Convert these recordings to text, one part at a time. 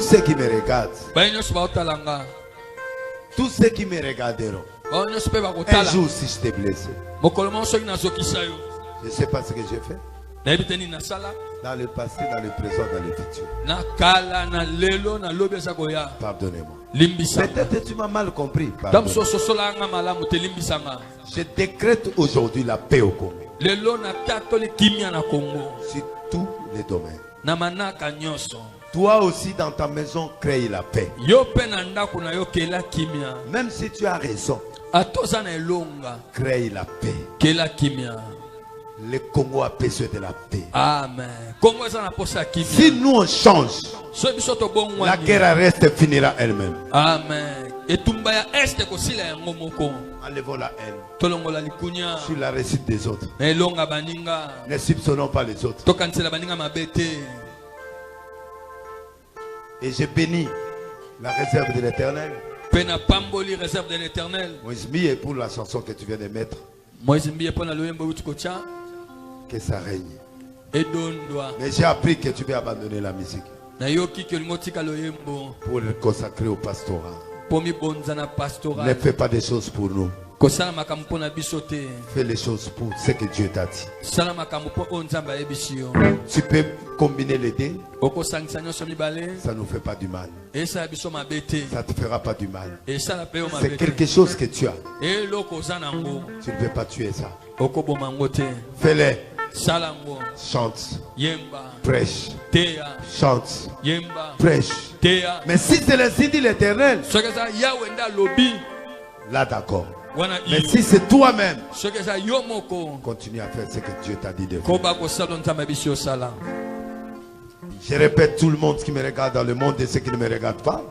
ceux qui me regardent, tous ceux qui me regarderont, un jour si je t'ai blessé, je ne sais pas ce que j'ai fait. Dans le passé, dans le présent, dans le futur. Pardonnez-moi. Peut-être tu m'as mal compris. Je décrète aujourd'hui la paix au Congo. Sur tous les domaines. Toi aussi dans ta maison, crée la paix. Même si tu as raison, crée la paix. Le Congo a besoin de la paix. Amen. Si nous on change, la guerre reste finira elle-même. Amen. Enlevons la haine sur la réussite des autres. Ne soupçonnons pas les autres. Et je bénis la réserve de l'Éternel. Moïse Mie pour la chanson que tu viens de mettre. Que ça règne. Mais j'ai appris que tu veux abandonner la musique pour le consacrer au pastorat. Ne fais pas des choses pour nous. Fais les choses pour ce que Dieu t'a dit. Tu peux combiner les deux. Ça ne nous fait pas du mal. Ça ne te fera pas du mal. C'est quelque chose que tu as. Tu ne peux pas tuer ça. Fais-le. Chante. Prêche. Chante. Prêche. Mais si c'est le dit l'Éternel, là d'accord. Mais si c'est toi-même, continue à faire ce que Dieu t'a dit de faire. Je répète, tout le monde qui me regarde dans le monde et ceux qui ne me regardent pas,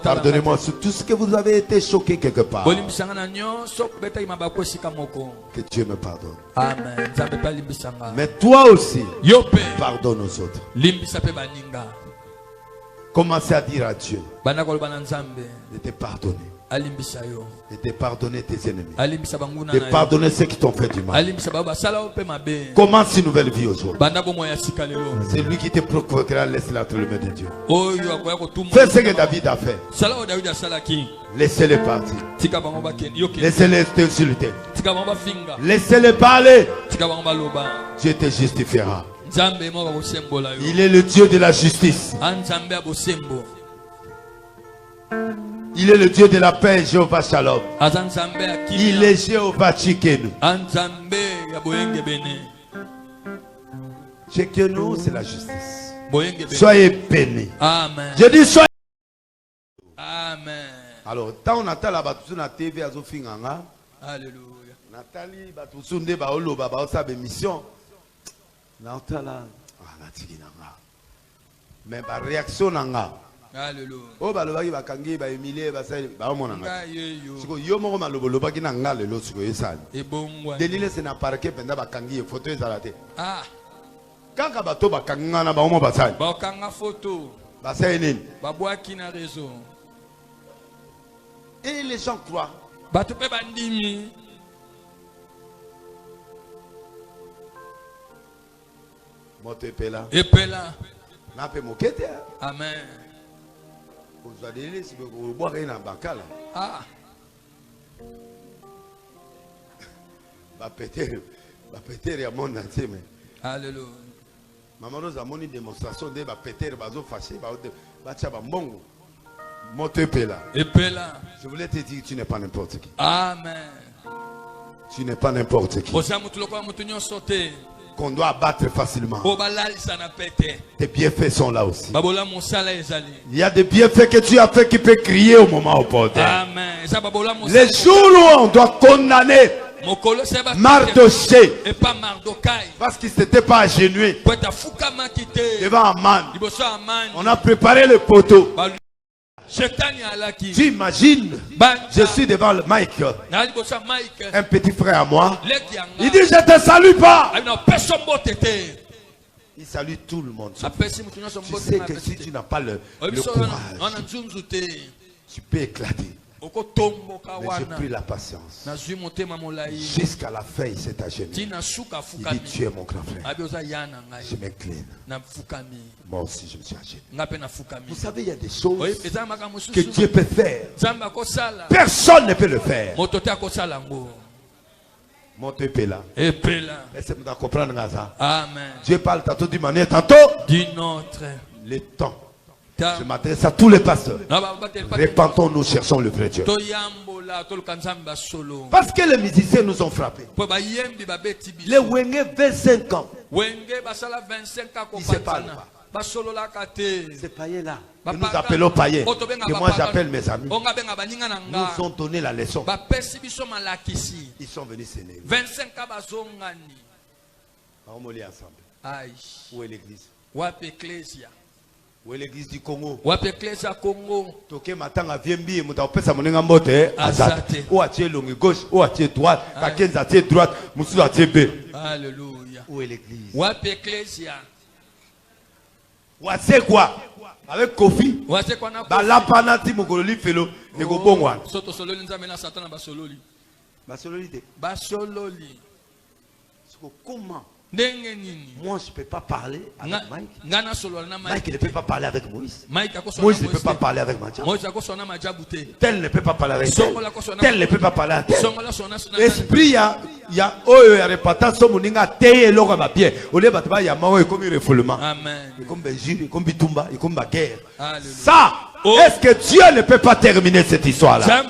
pardonnez-moi sur tout ce que vous avez été choqué quelque part. Que Dieu me pardonne. Amen. Mais toi aussi, pardonne aux autres. Commencez à dire à Dieu de te pardonner. De te pardonner tes ennemis. De pardonner ceux qui t'ont fait du mal. Commence une nouvelle vie aujourd'hui. C'est lui qui te provoquera, laisse-le entre les mains de Dieu. Fais ce que David a fait. Laissez-les partir. Laissez-les t'insulter. Laissez-les parler. Dieu te justifiera. Il est le Dieu de la justice. Il est le Dieu de la paix, Jéhovah Shalom. Il est Jéhovah Tchikenu. Tchikenu, c'est la justice. Soyez bénis. Amen. Je dis soyez. Amen. Alors, tant on attend la batusu na TV à Zofinganga. Alléluia. Nathalie batusu nde ba oloba ba osa be mission. Na otala na tikinanga. Mais ba réaction nanga. Alléluia. Oh balobaki bakangi ba Emilie ba sai ba omonanga. Siko yo moko malobo lobaki na nga lelo siko yesani. Delile se na parquet penda bakangi photo ezalate. Ah. Kaka bato bakanga na ba omo basani. Ba kanga photo. Ba sai nini? Ba boaki na réseau. Et les gens croient. Ba to pe bandimi. Moto epela. Epela. Na pe mokete. Amen. Vous allez si vous boirez dans bakala. Ah. Ba péter ya monde entier mais. Alléluia. Maman nous a moni démonstration de ba péter bazo fâché ba tia ba mbongo. Moto epela. Epela. Je voulais te dire que tu n'es pas n'importe qui. Amen. Tu n'es pas n'importe qui. Qu'on doit abattre facilement. Tes bienfaits sont là aussi. Il y a des bienfaits que tu as fait qui peuvent crier au moment opportun. Les jours où on doit condamner Mardoché parce qu'il ne s'était pas agenouillé devant Aman, on a préparé le poteau. Tu imagines, je suis devant le mic, un petit frère à moi, il dit je te salue pas. Il salue tout le monde. Tu sais que si tu n'as pas le courage, tu peux éclater. j'ai pris la patience. Jusqu'à la fin, il s'est agenouillé. Il dit, tu es mon grand frère. Je m'incline. Moi aussi, je me suis agenouillé. Vous savez, il y a des choses que Dieu peut faire. Personne ne peut le faire. Montez là. Laissez-moi comprendre ça. Amen. Dieu parle tantôt d'une manière, tantôt d'une autre. Le temps. Je m'adresse à tous les pasteurs. Répentons, nous cherchons le vrai Dieu. Parce que les musiciens nous ont frappés. Les Wenge 25 ans. Ils ne se parlent pas. Ces païens-là, que nous appelons païens, que moi j'appelle mes amis, nous ont donné la leçon. Ils sont venus s'énerver. 25 ans. On est ensemble. Où est l'église? Où est l'église du Congo? Toké matanga viembi muta opesa monenga mbote azate. Où a tié longue gauche, où a tié droite, kakenza tié droite, musu a tié B. Alléluia. Où est l'église? Où est l'église? C'est quoi? Avec Kofi. La panati mugololi felo nego bongwa. Soto sololi nzamena satana basololi. Basololi. Basololi. Comment? Moi je ne peux pas parler avec Mike. Mike ne peut pas parler avec Moïse. Moïse ne peut pas parler avec Madia. Tel ne peut pas parler avec tel. Tel ne peut pas parler avec tel. Esprit, il y a répartition moninga teye loga ba bien. Au lieu batba ya mawo comme refoulement. Amen. Comme Benjiri, comme Bitumba, comme guerre. Ça, est-ce que Dieu ne peut pas terminer cette histoire-là?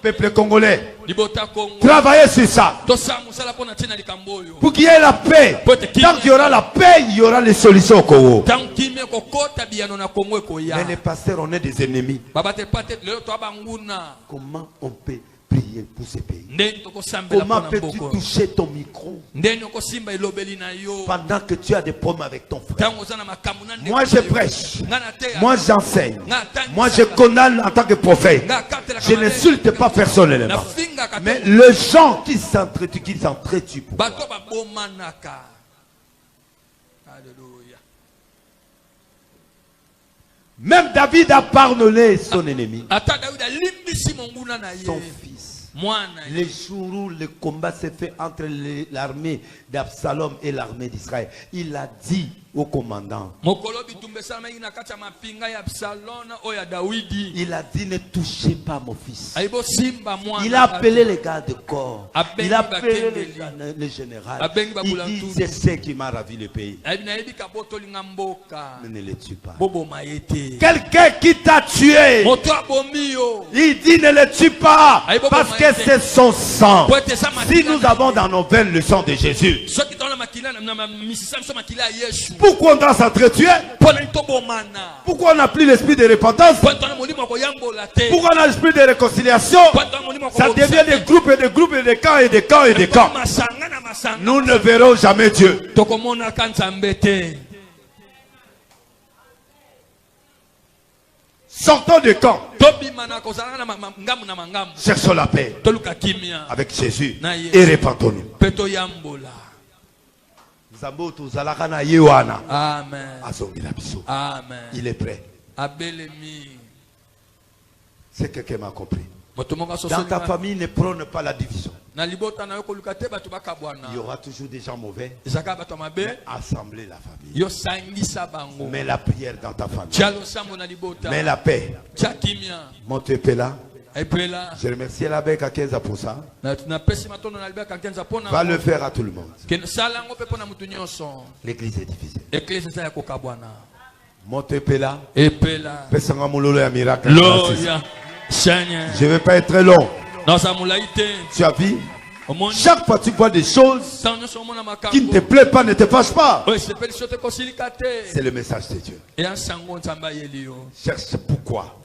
Peuple congolais, travaillez sur ça. Pour qu'il y ait la paix. Tant qu'il y aura la paix, il y aura les solutions au Congo. Mais les pasteurs, on est des ennemis. Comment on peut prier pour ces pays? Comment peux-tu toucher ton micro pendant que tu as des problèmes avec ton frère? Moi je prêche, moi j'enseigne, moi je condamne en tant que prophète. Je n'insulte pas personnellement. Mais les gens qui s'entretuent pour moi. Même David a pardonné son ennemi, son fils. Les jours où le combat s'est fait entre l'armée d'Absalom et l'armée d'Israël, il a dit au commandant, il a dit, ne touchez pas mon fils. Il a appelé les gars de corps, il a appelé le général. Il dit, c'est ce qui m'a ravi le pays. Mais ne le tue pas. Quelqu'un qui t'a tué, il dit, ne le tue pas, parce que c'est son sang. Si nous avons dans nos veines le sang de Jésus, pourquoi on doit s'entretuer? Pourquoi on n'a plus l'esprit de repentance? Pourquoi on a l'esprit de réconciliation? Ça devient des groupes et des groupes et des camps et des camps et des camps. Nous ne verrons jamais Dieu. Sortons du camp. Cherchons la paix avec Jésus et répentons-nous. Amen. Amen. Il est prêt. C'est quelqu'un m'a compris. Dans ta famille, ne prône pas la division. Il y aura toujours des gens mauvais. Mais assembler la famille. Mets la prière dans ta famille. Mets la paix. Montez là. Je remercie l'abbé Kakenza pour ça. Va le faire à tout le monde. L'église est divisée. Montez là. Je ne vais pas être très long. Tu as vu? Chaque fois que tu vois des choses qui ne te plaisent pas, ne te fâche pas. C'est le message de Dieu. Cherche pourquoi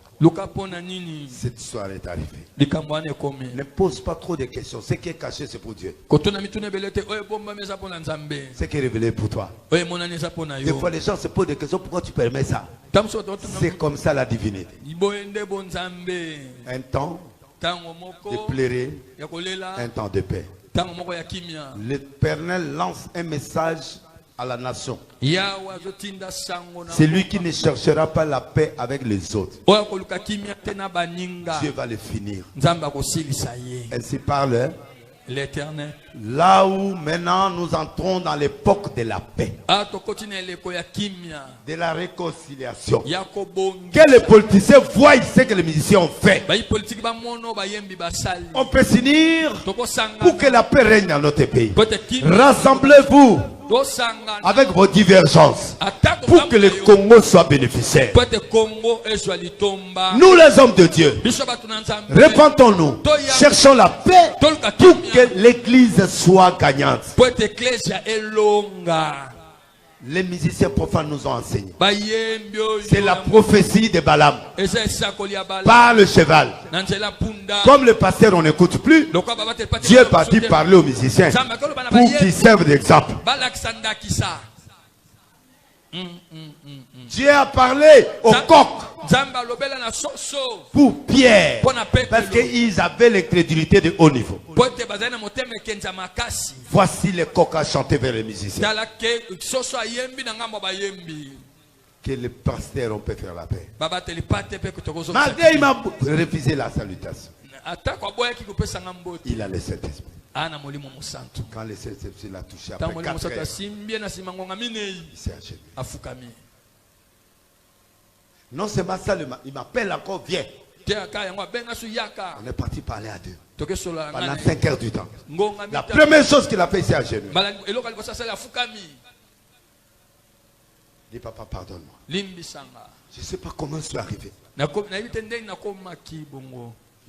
cette histoire est arrivée. Ne pose pas trop de questions. Ce qui est caché, c'est pour Dieu. Ce qui est révélé pour toi. Des fois, les gens se posent des questions. Pourquoi tu permets ça? C'est comme ça la divinité. Un temps de pleurer, un temps de paix. L'Éternel lance un message à la nation. C'est lui qui ne cherchera pas la paix avec les autres. Dieu va le finir. Ainsi parle l'Éternel. Là où maintenant nous entrons dans l'époque de la paix, de la réconciliation. Que les politiciens voient ce que les musiciens ont fait. On peut s'unir pour que la paix règne dans notre pays. Rassemblez-vous avec vos divergences pour que le Congo soit bénéficiaire. Nous les hommes de Dieu, répentons-nous, cherchons la paix pour que l'église soit gagnante. Les musiciens profanes nous ont enseigné. C'est la prophétie de Balaam par le cheval. Comme le pasteur on n'écoute plus, Dieu est parti parler aux musiciens pour qu'ils servent d'exemple. Dieu a parlé au coq pour Pierre parce qu'ils avaient l'incrédulité de haut niveau. Voici le coq a chanté vers les musiciens. Que le pasteur on peut faire la paix. Malgré il m'a refusé la salutation. Il a le Saint-Esprit. Quand le Saint-Esprit l'a touché après 4 heures, il s'est achevé. Non seulement ça, il m'appelle encore, viens. On est parti parler à Dieu pendant 5 heures du temps. La première chose qu'il a fait, c'est à genoux. Dis papa, pardonne-moi. Je ne sais pas comment je suis arrivé. Mais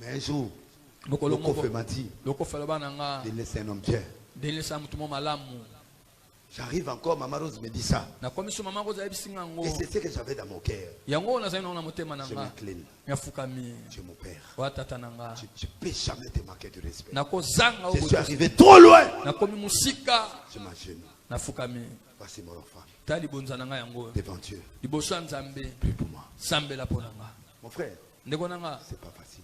un jour, Loko m'a dit de laisser un homme bien. J'arrive encore, Maman Rose me dit ça. Et c'est ce que j'avais dans mon cœur. Je m'incline. Dieu mon Père. Je ne peux jamais te manquer de respect. Je suis arrivé trop loin. Je m'agenouille. Voici mon enfant. Devant Dieu. Prie pour moi. Mon frère, c'est pas facile.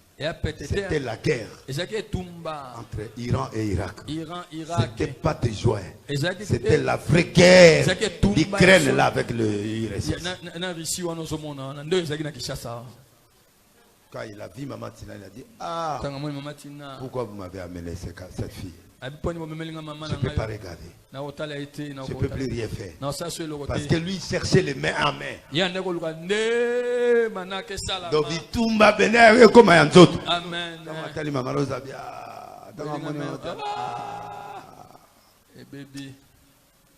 C'était la guerre entre Iran et Irak. C'était pas de joie. C'était la vraie guerre d'Ukraine là avec le URSS. Quand il a vu Maman Tina, il a dit, ah, pourquoi vous m'avez amené cette fille? Je ne peux pas regarder. Je ne peux plus rien faire. Parce que lui cherchait les mains en main. Donc il tombe à Bénin comme un autre. Amen.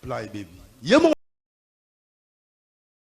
Plan et baby. Il y a mon